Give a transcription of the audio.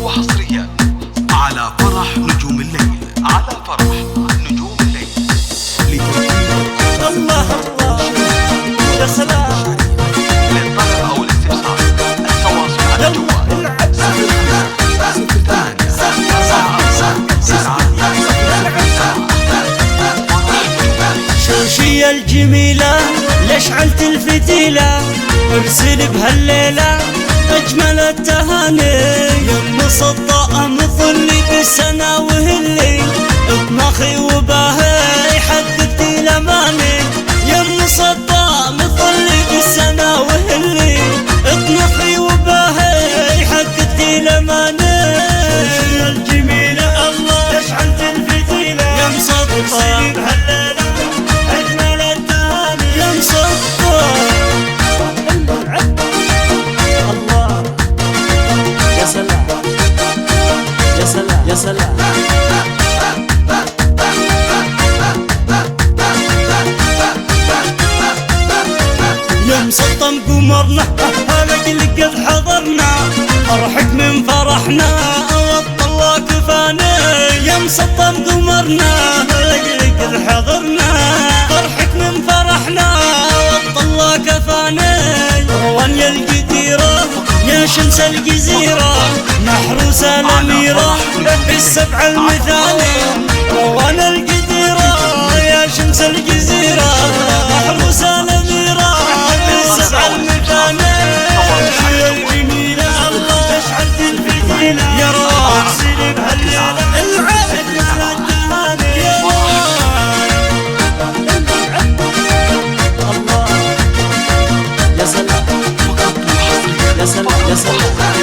وحصريا على فرح نجوم الليل، على فرح نجوم الليل. الله الله يا سلام. للطلب أو الاستفسار التواصل على الجوال 08 شوشية الجميلة ليش علت الفتيلة، ارسل بهالليلة اجمل التهاني. يم صداقة مظلي بالسنا وهلي، اطمخي وباهي حققتي لماني. يم صداقة مظلي بالسنا وهلي، اطمخي وباهي حققتي لماني. شوشية الجميلة الله ليش علت الفتيلة، يم صداقة بهالليلة اجمل التهاني. يم صداقة يا سلام يا سلام يا سلام. يا مسطم قمرنا لك قد حضرنا، فرحك من فرحنا والله كفانا. يا مسطم قمرنا لك قد حضرنا، فرحك من فرحنا والله كفانا. روان يا القديرة يا شمس الجزيرة، محروسة الأميرة بالسبع المثالي. روان القديرة يا شمس الجزيرة، محروسة الأميرة بالسبع المثالي. يا الجميلة الله اشعلت الفتيلة، يا روان سيدي بهالليلة العبد على الجهاني. الله يا سلام يا سلام يا سلام.